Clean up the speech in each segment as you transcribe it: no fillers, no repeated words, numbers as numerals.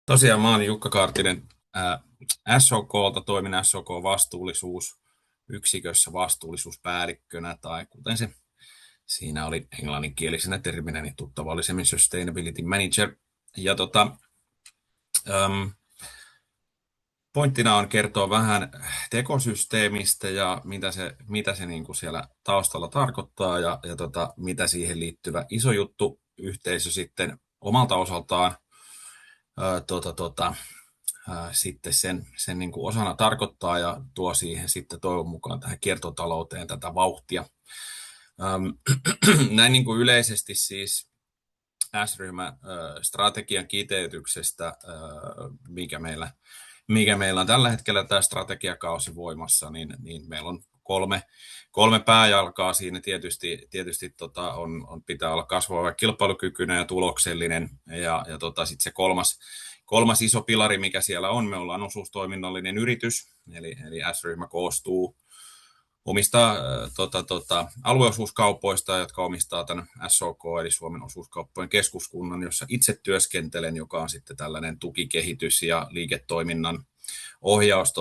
Tosiaan mä oon Jukka Kaartinen SOK:lta, toimin SOK-vastuullisuusyksikössä vastuullisuuspäällikkönä, tai kuten se siinä oli englanninkielisenä terminä, niin tuttavallisemmin Sustainability Manager. Ja pointtina on kertoa vähän tekosysteemistä ja mitä se niin kuin siellä taustalla tarkoittaa ja mitä siihen liittyvä iso juttu yhteisö sitten omalta osaltaan sitten sen niin kuin osana tarkoittaa ja tuo siihen sitten toivon mukaan tähän kiertotalouteen tätä vauhtia. Näin niin kuin yleisesti siis S-ryhmän strategian kiteytyksestä, mikä meillä on tällä hetkellä tämä strategiakausi voimassa, niin meillä on kolme pääjalkaa siinä tietysti pitää olla kasvava, kilpailukykyinen ja tuloksellinen ja sitten se kolmas iso pilari, mikä siellä on, me ollaan osuustoiminnallinen yritys, eli S-ryhmä koostuu omista alueosuuskaupoista, jotka omistaa tämän SOK, eli Suomen osuuskauppojen keskuskunnan, jossa itse työskentelen, joka on sitten tällainen tukikehitys ja liiketoiminnan ohjaus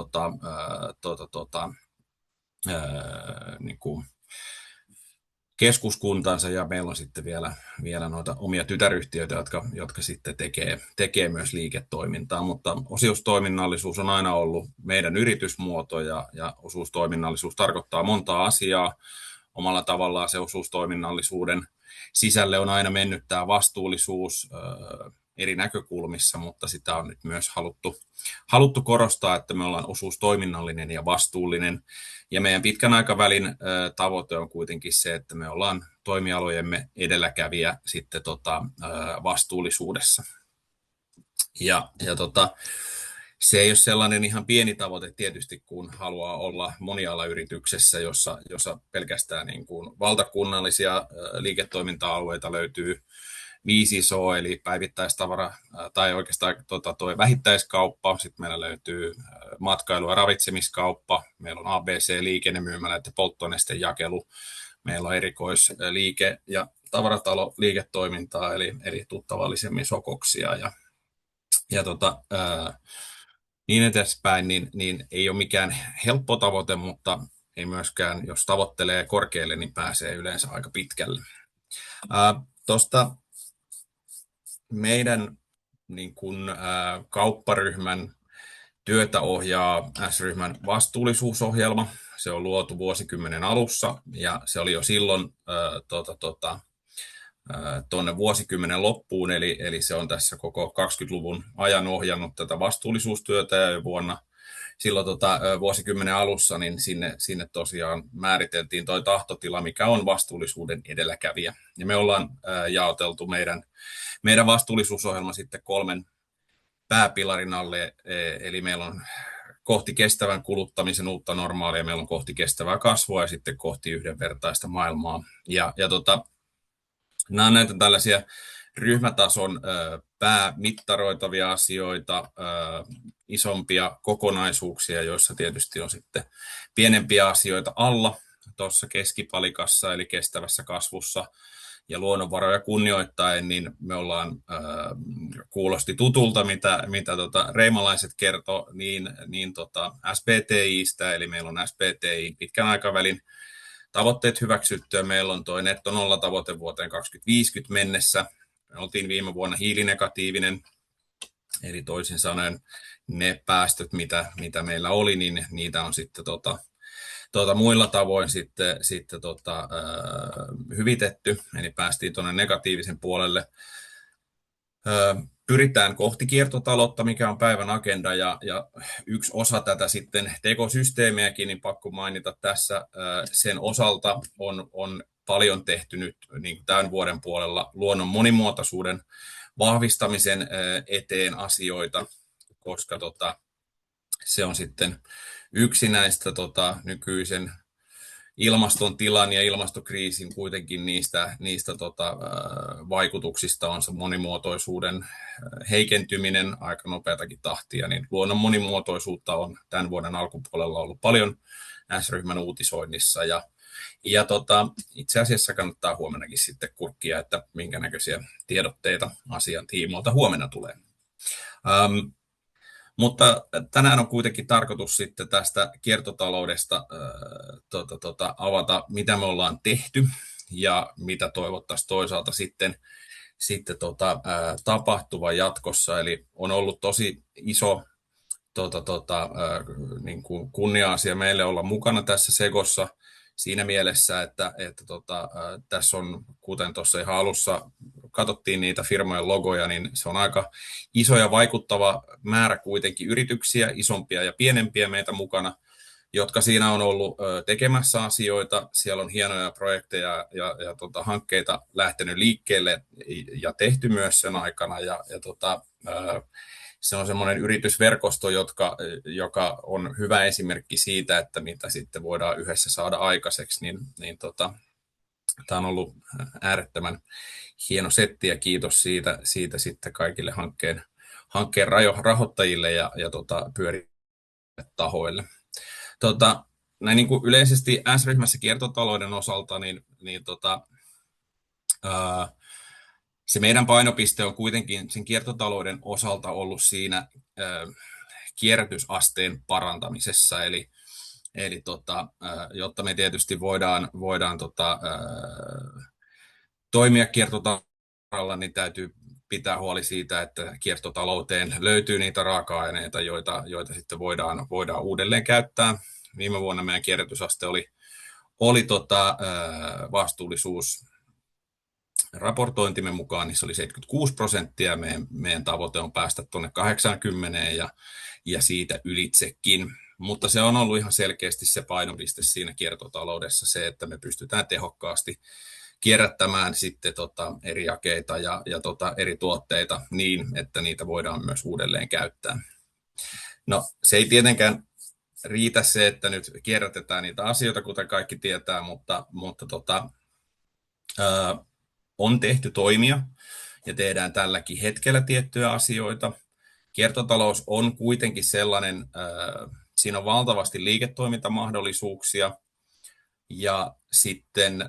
niin kuin keskuskuntansa, ja meillä on sitten vielä noita omia tytäryhtiöitä, jotka sitten tekee myös liiketoimintaa, mutta osuustoiminnallisuus on aina ollut meidän yritysmuoto, ja osuustoiminnallisuus tarkoittaa montaa asiaa. Omalla tavallaan se osuustoiminnallisuuden sisälle on aina mennyt tämä vastuullisuus eri näkökulmissa, mutta sitä on nyt myös haluttu korostaa, että me ollaan osuustoiminnallinen ja vastuullinen. Ja meidän pitkän aikavälin tavoite on kuitenkin se, että me ollaan toimialojemme edelläkävijä sitten vastuullisuudessa. Ja se ei ole sellainen ihan pieni tavoite tietysti, kun haluaa olla monialayrityksessä, jossa pelkästään niin kuin valtakunnallisia liiketoiminta-alueita löytyy 5 isoa, eli päivittäistavara tai oikeastaan vähittäiskauppa. Sitten meillä löytyy matkailu- ja ravitsemiskauppa. Meillä on ABC-liikennemyymälät ja polttoaineisten jakelu. Meillä on erikoisliike- ja tavarataloliiketoimintaa, eli tuttavallisemmin sokoksia. Niin edespäin, niin ei ole mikään helppo tavoite, mutta ei myöskään, jos tavoittelee korkealle, niin pääsee yleensä aika pitkälle. Tuosta meidän niin kuin, kaupparyhmän työtä ohjaa S-ryhmän vastuullisuusohjelma. Se on luotu vuosikymmenen alussa ja se oli jo silloin tuonne vuosikymmenen loppuun, eli se on tässä koko 20-luvun ajan ohjannut tätä vastuullisuustyötä ja jo silloin vuosikymmenen alussa niin sinne tosiaan määriteltiin toi tahtotila, mikä on vastuullisuuden edelläkävijä. Ja me ollaan jaoteltu meidän vastuullisuusohjelma sitten 3 pääpilarin alle, eli meillä on kohti kestävän kuluttamisen uutta normaalia, meillä on kohti kestävää kasvua ja sitten kohti yhdenvertaista maailmaa. Ja nämä on näitä tällaisia ryhmätason päämittaroitavia asioita, isompia kokonaisuuksia, joissa tietysti on sitten pienempiä asioita alla tuossa keskipalikassa, eli kestävässä kasvussa ja luonnonvaroja kunnioittaen, niin me ollaan kuulosti tutulta, mitä reimalaiset kertoi, niin SBTI:stä, eli meillä on SBTI pitkän aikavälin tavoitteet hyväksyttyä. Meillä on tuo netto nolla tavoite vuoteen 2050 mennessä. Me oltiin viime vuonna hiilinegatiivinen, eli toisin sanoen ne päästöt, mitä meillä oli, niin niitä on sitten muilla tavoin sitten hyvitetty, eli päästiin tuonne negatiivisen puolelle. Pyritään kohti kiertotaloutta, mikä on päivän agenda, ja yksi osa tätä sitten tekosysteemiäkin, niin pakko mainita tässä, sen osalta on paljon tehty nyt niin tämän vuoden puolella luonnon monimuotoisuuden vahvistamisen eteen asioita, koska se on sitten yksi näistä nykyisen ilmaston tilan ja ilmastokriisin kuitenkin niistä vaikutuksista on se monimuotoisuuden heikentyminen aika nopeatakin tahtia, niin luonnon monimuotoisuutta on tämän vuoden alkupuolella ollut paljon S-ryhmän uutisoinnissa ja itse asiassa kannattaa huomennakin sitten kurkkia, että minkä näköisiä tiedotteita asian tiimoilta huomenna tulee. Mutta tänään on kuitenkin tarkoitus sitten tästä kiertotaloudesta avata, mitä me ollaan tehty ja mitä toivottaisiin toisaalta sitten tapahtuva jatkossa. Eli on ollut tosi iso niin kuin kunnia-asia meille olla mukana tässä Segossa siinä mielessä, että tässä on, kuten tuossa ihan alussa katsottiin niitä firmojen logoja, niin se on aika iso ja vaikuttava määrä kuitenkin yrityksiä, isompia ja pienempiä meitä mukana, jotka siinä on ollut tekemässä asioita. Siellä on hienoja projekteja ja hankkeita lähtenyt liikkeelle ja tehty myös sen aikana. Se on semmoinen yritysverkosto, joka on hyvä esimerkki siitä, että mitä sitten voidaan yhdessä saada aikaiseksi. Tämä on ollut äärettömän hieno setti ja kiitos siitä sitten kaikille hankkeen rahoittajille ja pyörittäjille. Näin niin kuin yleisesti S-ryhmässä kiertotalouden osalta, se meidän painopiste on kuitenkin sen kiertotalouden osalta ollut siinä kierrätysasteen parantamisessa, eli jotta me tietysti voidaan toimia kiertotaloudella, niin täytyy pitää huoli siitä, että kiertotalouteen löytyy niitä raaka-aineita, joita sitten voidaan uudelleen käyttää. Viime vuonna meidän kierrätysaste oli vastuullisuus raportointimme mukaan, niin se oli 76%, meidän tavoite on päästä tuonne 80% ja siitä ylitsekin. Mutta se on ollut ihan selkeästi se painopiste siinä kiertotaloudessa, se, että me pystytään tehokkaasti kierrättämään sitten eri jakeita ja eri tuotteita niin, että niitä voidaan myös uudelleen käyttää. No, se ei tietenkään riitä se, että nyt kierrätetään niitä asioita, kuten kaikki tietää, mutta on tehty toimia ja tehdään tälläkin hetkellä tiettyjä asioita. Kiertotalous on kuitenkin sellainen, siinä on valtavasti liiketoimintamahdollisuuksia ja sitten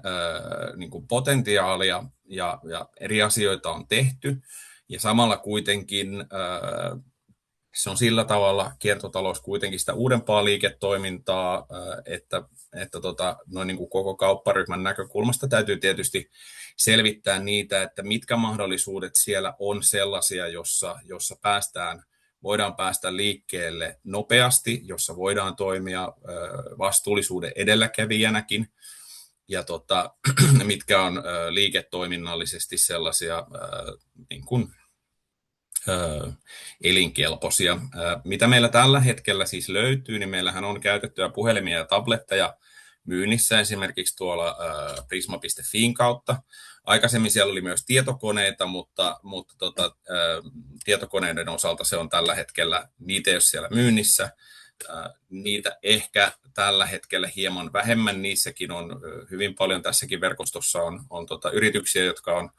niin kuin potentiaalia ja eri asioita on tehty ja samalla kuitenkin se on sillä tavalla kiertotalous kuitenkin sitä uudempaa liiketoimintaa, että noin niin kuin koko kaupparyhmän näkökulmasta täytyy tietysti selvittää niitä, että mitkä mahdollisuudet siellä on sellaisia, jossa voidaan päästä liikkeelle nopeasti, jossa voidaan toimia vastuullisuuden edelläkävijänäkin ja mitkä on liiketoiminnallisesti sellaisia niin kuin elinkelpoisia. Mitä meillä tällä hetkellä siis löytyy, niin meillähän on käytettyjä puhelimia ja tabletteja myynnissä esimerkiksi tuolla prisma.fin kautta. Aikaisemmin siellä oli myös tietokoneita, mutta tietokoneiden osalta se on tällä hetkellä, niitä ei ole siellä myynnissä. Niitä ehkä tällä hetkellä hieman vähemmän, niissäkin on hyvin paljon, tässäkin verkostossa on yrityksiä, jotka on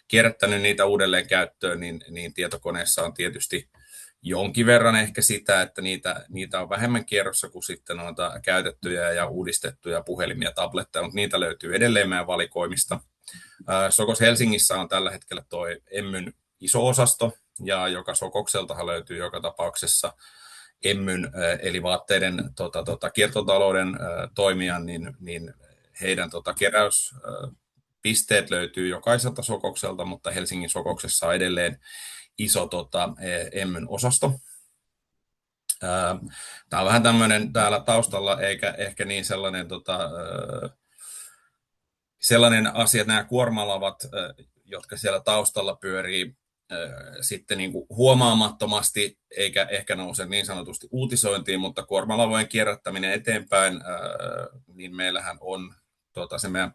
kierrättänyt niitä uudelleen käyttöön, niin tietokoneessa on tietysti jonkin verran ehkä sitä, että niitä on vähemmän kierrossa kuin sitten noita käytettyjä ja uudistettuja puhelimia ja tabletteja, mutta niitä löytyy edelleen meidän valikoimista. Sokos Helsingissä on tällä hetkellä tuo Emmyn iso osasto, ja joka Sokokseltahan löytyy joka tapauksessa Emmyn, eli vaatteiden kiertotalouden toimijan, niin heidän keräyspisteet löytyy jokaiselta Sokokselta, mutta Helsingin Sokoksessa on edelleen iso Emmyn osasto. Tämä on vähän tämmöinen täällä taustalla, eikä ehkä niin sellainen asia, että nämä kuormalavat, jotka siellä taustalla pyörii sitten niin kuin huomaamattomasti, eikä ehkä nouse niin sanotusti uutisointiin, mutta kuormalavojen kierrättäminen eteenpäin, niin meillähän on se meidän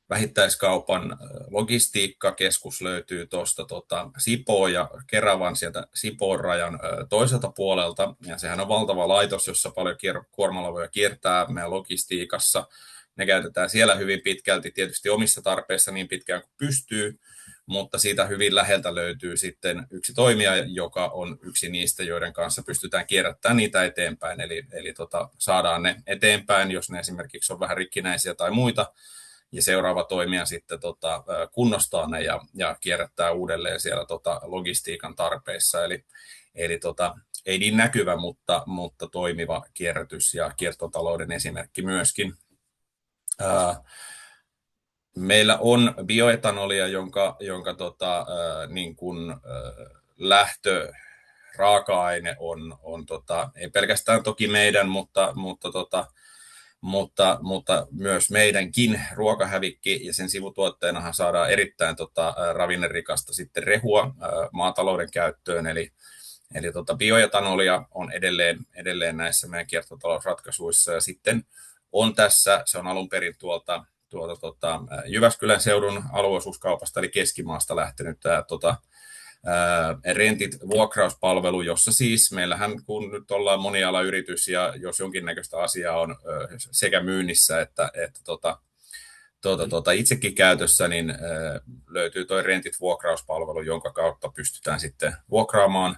vähittäiskaupan logistiikkakeskus löytyy tuosta Sipoo ja Keravan sieltä Sipoon rajan toiselta puolelta, ja sehän on valtava laitos, jossa paljon kuormalavoja kiertää meidän logistiikassa. Ne käytetään siellä hyvin pitkälti, tietysti omissa tarpeissa niin pitkään kuin pystyy, mutta siitä hyvin läheltä löytyy sitten yksi toimija, joka on yksi niistä, joiden kanssa pystytään kierrättämään niitä eteenpäin, eli saadaan ne eteenpäin, jos ne esimerkiksi on vähän rikkinäisiä tai muita, ja seuraava toimija sitten kunnostaa ne ja kierrättää uudelleen siellä logistiikan tarpeissa. Eli ei niin näkyvä, mutta toimiva kierrätys ja kiertotalouden esimerkki myöskin. Meillä on bioetanolia, jonka niin kuin, lähtöraaka-aine on ei pelkästään toki meidän, mutta myös meidänkin ruokahävikki, ja sen sivutuotteenahan saadaan erittäin ravinnerikasta sitten rehua maatalouden käyttöön, eli bioetanolia on edelleen näissä meidän kiertotalousratkaisuissa, ja sitten on tässä, se on alun perin tuolta Jyväskylän seudun alueosuuskaupasta eli Keskimaasta lähtenyt tämä rentit vuokrauspalvelu, jossa siis meillähän kun nyt ollaan monialayritys ja jos jonkinnäköistä asiaa on sekä myynnissä että itsekin käytössä, niin löytyy tuo rentit vuokrauspalvelu, jonka kautta pystytään sitten vuokraamaan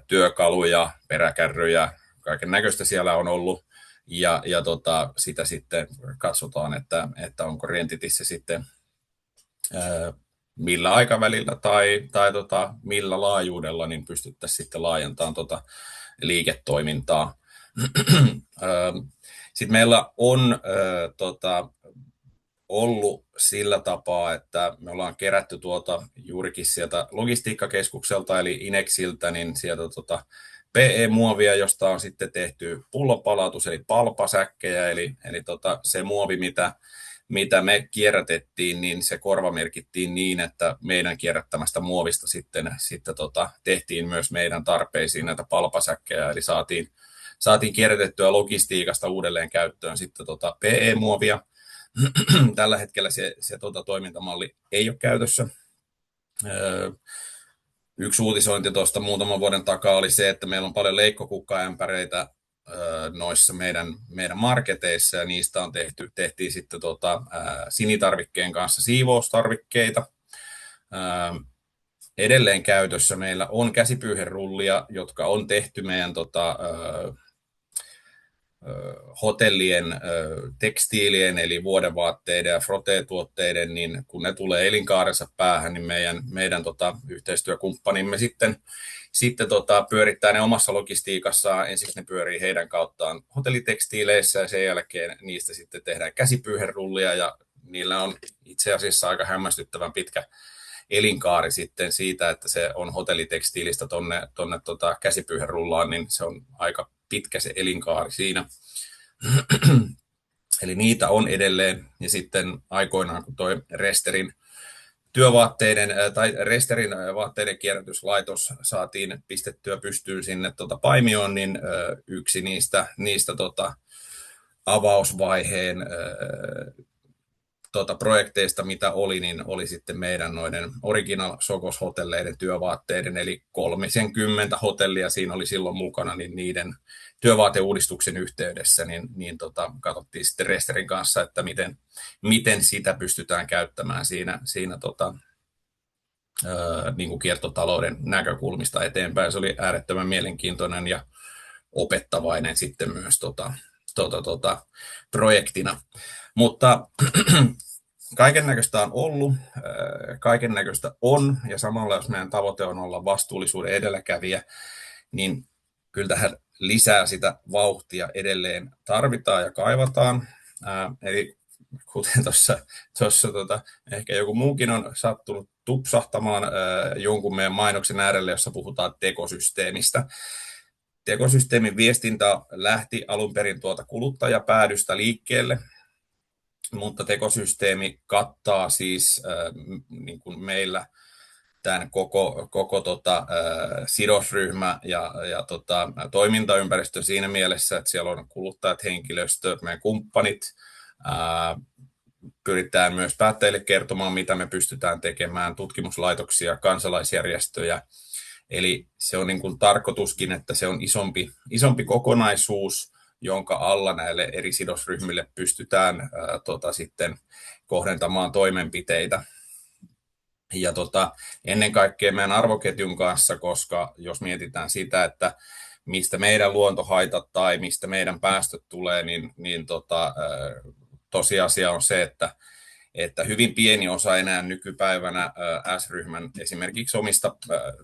työkaluja, peräkärryjä, kaiken näköistä siellä on ollut. Ja sitä sitten katsotaan, että onko rentitissä sitten millä aikavälillä tai millä laajuudella niin pystyttäisiin sitten laajentamaan liiketoimintaa. Sitten meillä on ollut sillä tapaa, että me ollaan kerätty juurikin sieltä logistiikkakeskukselta eli Inexiltä, niin sieltä PE-muovia, josta on sitten tehty pullonpalautus, eli palpasäkkejä, eli se muovi, mitä me kierrätettiin, niin se korvamerkittiin niin, että meidän kierrättämästä muovista sitten tehtiin myös meidän tarpeisiin näitä palpasäkkejä, eli saatiin kierrätettyä logistiikasta uudelleen käyttöön sitten PE-muovia. Tällä hetkellä se toimintamalli ei ole käytössä. Yksi uutisointi tuosta muutaman vuoden takaa oli se, että meillä on paljon leikkokukkaämpäreitä noissa meidän marketeissa, ja niistä tehtiin sitten sinitarvikkeen kanssa siivoustarvikkeita. Edelleen käytössä meillä on käsipyyherullia, jotka on tehty meidän hotellien tekstiilien eli vuodevaatteiden ja frotee-tuotteiden, niin kun ne tulee elinkaarensa päähän, niin meidän yhteistyökumppanimme sitten pyörittää ne omassa logistiikassaan. Ensiksi ne pyörii heidän kauttaan hotellitekstiileissä ja sen jälkeen niistä sitten tehdään käsipyyherullia, ja niillä on itse asiassa aika hämmästyttävän pitkä elinkaari sitten siitä, että se on hotellitekstiilistä tonne käsipyyherullaan, niin se on aika pitkä se elinkaari siinä. Eli niitä on edelleen, ja sitten aikoinaan kun toi Resterin Resterin vaatteiden kierrätyslaitos saatiin pistettyä pystyyn sinne Paimioon, niin yksi niistä avausvaiheen projekteista, mitä oli, niin oli sitten meidän noiden Original Sokos-hotelleiden työvaatteiden, eli 30 hotellia siinä oli silloin mukana, niin niiden työvaateuudistuksen yhteydessä, niin katsottiin sitten Resterin kanssa, että miten sitä pystytään käyttämään siinä niin kuin kiertotalouden näkökulmista eteenpäin. Se oli äärettömän mielenkiintoinen ja opettavainen sitten myös projektina. Mutta kaiken näköistä on ollut, kaiken näköistä on, ja samalla jos meidän tavoite on olla vastuullisuuden edelläkävijä, niin kyllä tähän lisää sitä vauhtia edelleen tarvitaan ja kaivataan. Eli kuten tuossa ehkä joku muukin on sattunut tupsahtamaan jonkun meidän mainoksen äärelle, jossa puhutaan tekosysteemistä. Tekosysteemin viestintä lähti alun perin kuluttajapäädystä liikkeelle, mutta tekosysteemi kattaa siis niin kuin meillä tämän koko sidosryhmä ja toimintaympäristö siinä mielessä, että siellä on kuluttajat, henkilöstö, meidän kumppanit. Pyritään myös päättäjille kertomaan, mitä me pystytään tekemään, tutkimuslaitoksia, kansalaisjärjestöjä. Eli se on niin kuin tarkoituskin, että se on isompi kokonaisuus, jonka alla näille eri sidosryhmille pystytään sitten kohdentamaan toimenpiteitä. Ja ennen kaikkea meidän arvoketjun kanssa, koska jos mietitään sitä, että mistä meidän luontohaitat tai mistä meidän päästöt tulee, niin tosiasia on se, että hyvin pieni osa enää nykypäivänä S-ryhmän esimerkiksi omista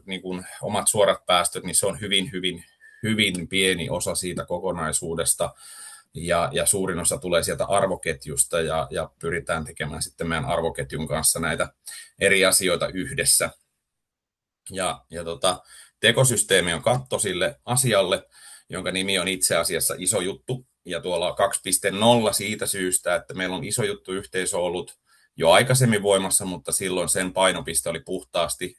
niin kuin omat suorat päästöt, niin se on hyvin pieni osa siitä kokonaisuudesta. Ja suurin osa tulee sieltä arvoketjusta ja pyritään tekemään sitten meidän arvoketjun kanssa näitä eri asioita yhdessä. Tekosysteemi on katto sille asialle, jonka nimi on itse asiassa Iso juttu. Ja tuolla 2.0 siitä syystä, että meillä on Iso juttu-yhteisö ollut jo aikaisemmin voimassa, mutta silloin sen painopiste oli puhtaasti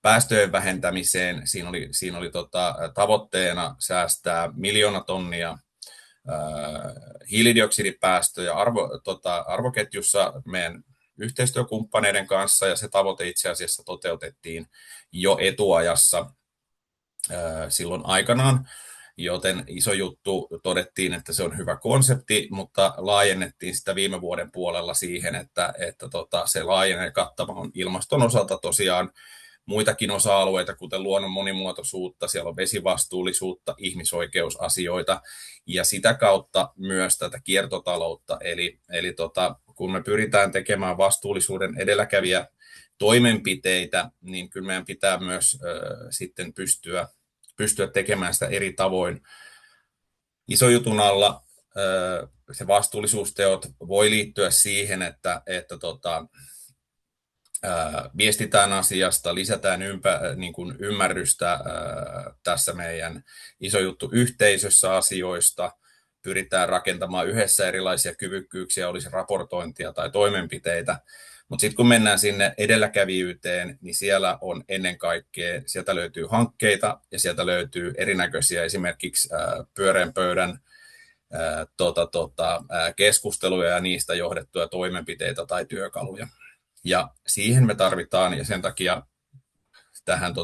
päästöjen vähentämiseen. Siinä oli tavoitteena säästää 1 miljoona tonnia hiilidioksidipäästöjä arvoketjussa meidän yhteistyökumppaneiden kanssa, ja se tavoite itse asiassa toteutettiin jo etuajassa silloin aikanaan, joten Iso juttu todettiin, että se on hyvä konsepti, mutta laajennettiin sitä viime vuoden puolella siihen, että se laajenee kattamaan ilmaston osalta tosiaan muitakin osa-alueita, kuten luonnon monimuotoisuutta, siellä on vesivastuullisuutta, ihmisoikeusasioita ja sitä kautta myös tätä kiertotaloutta. Eli kun me pyritään tekemään vastuullisuuden edelläkävijä toimenpiteitä, niin kyllä meidän pitää myös sitten pystyä tekemään sitä eri tavoin. Iso jutun alla se vastuullisuusteot voi liittyä siihen, että viestitään asiasta, lisätään niin kuin ymmärrystä tässä meidän Iso juttu-yhteisössä asioista, pyritään rakentamaan yhdessä erilaisia kyvykkyyksiä, olisi raportointia tai toimenpiteitä. Mutta sitten kun mennään sinne edelläkävijyyteen, niin siellä on ennen kaikkea, sieltä löytyy hankkeita ja sieltä löytyy erinäköisiä esimerkiksi pyöreän pöydän keskusteluja ja niistä johdettuja toimenpiteitä tai työkaluja. Ja siihen me tarvitaan, ja sen takia tähän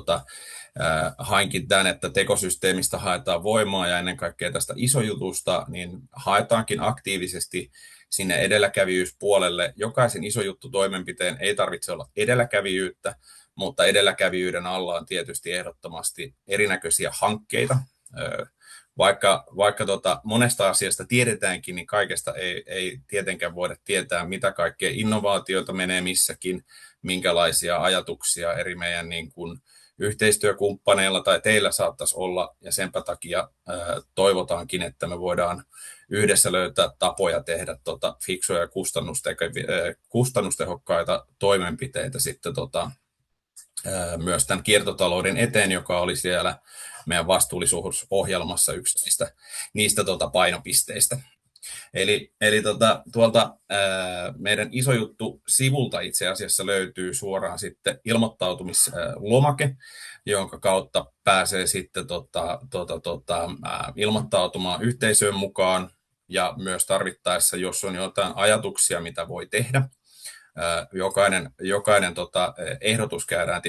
hainkin tämän, että tekosysteemistä haetaan voimaa ja ennen kaikkea tästä isojutusta, niin haetaankin aktiivisesti sinne edelläkävijyyspuolelle. Jokaisen Iso juttu -toimenpiteen ei tarvitse olla edelläkävijyyttä, mutta edelläkävijyyden alla on tietysti ehdottomasti erinäköisiä hankkeita. Vaikka monesta asiasta tiedetäänkin, niin kaikesta ei tietenkään voida tietää, mitä kaikkea innovaatioita menee missäkin, minkälaisia ajatuksia eri meidän niin kuin yhteistyökumppaneilla tai teillä saattaisi olla, ja senpä takia toivotaankin, että me voidaan yhdessä löytää tapoja tehdä fiksuja ja kustannustehokkaita toimenpiteitä sitten myös tämän kiertotalouden eteen, joka oli siellä meidän vastuullisuusohjelmassa yksi niistä painopisteistä. Eli tuolta meidän Iso juttu -sivulta itse asiassa löytyy suoraan sitten ilmoittautumislomake, jonka kautta pääsee sitten ilmoittautumaan yhteisöön mukaan, ja myös tarvittaessa, jos on jotain ajatuksia, mitä voi tehdä. Jokainen ehdotus käydään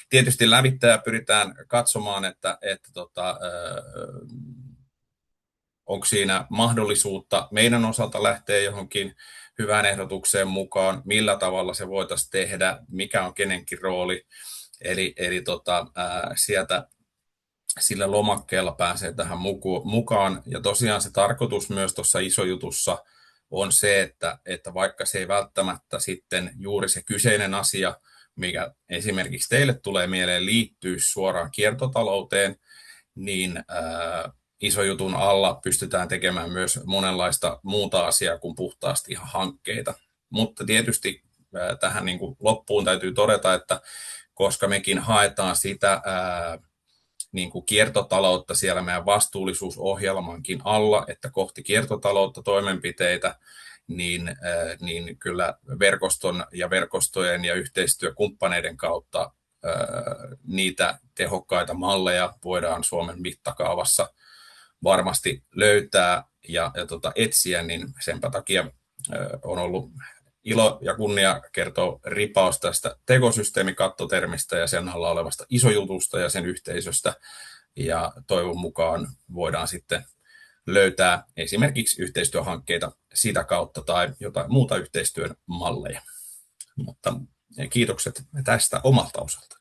tietysti lävitse ja pyritään katsomaan, että onko siinä mahdollisuutta meidän osalta lähteä johonkin hyvään ehdotukseen mukaan, millä tavalla se voitaisiin tehdä, mikä on kenenkin rooli. Eli sieltä sillä lomakkeella pääsee tähän mukaan. Ja tosiaan se tarkoitus myös tuossa Iso jutussa on se, että vaikka se ei välttämättä sitten juuri se kyseinen asia, mikä esimerkiksi teille tulee mieleen, liittyy suoraan kiertotalouteen, niin Iso jutun alla pystytään tekemään myös monenlaista muuta asiaa kuin puhtaasti ihan hankkeita. Mutta tietysti tähän niin kuin loppuun täytyy todeta, että koska mekin haetaan sitä niin kuin kiertotaloutta siellä meidän vastuullisuusohjelmankin alla, että kohti kiertotaloutta toimenpiteitä, niin kyllä verkoston ja verkostojen ja yhteistyökumppaneiden kautta niitä tehokkaita malleja voidaan Suomen mittakaavassa varmasti löytää ja etsiä, niin senpä takia on ollut ilo ja kunnia kertoa ripaus tästä tekosysteemikattotermistä ja sen alla olevasta Iso jutusta ja sen yhteisöstä, ja toivon mukaan voidaan sitten löytää esimerkiksi yhteistyöhankkeita sitä kautta tai jotain muuta yhteistyön malleja. Mutta kiitokset tästä omalta osalta.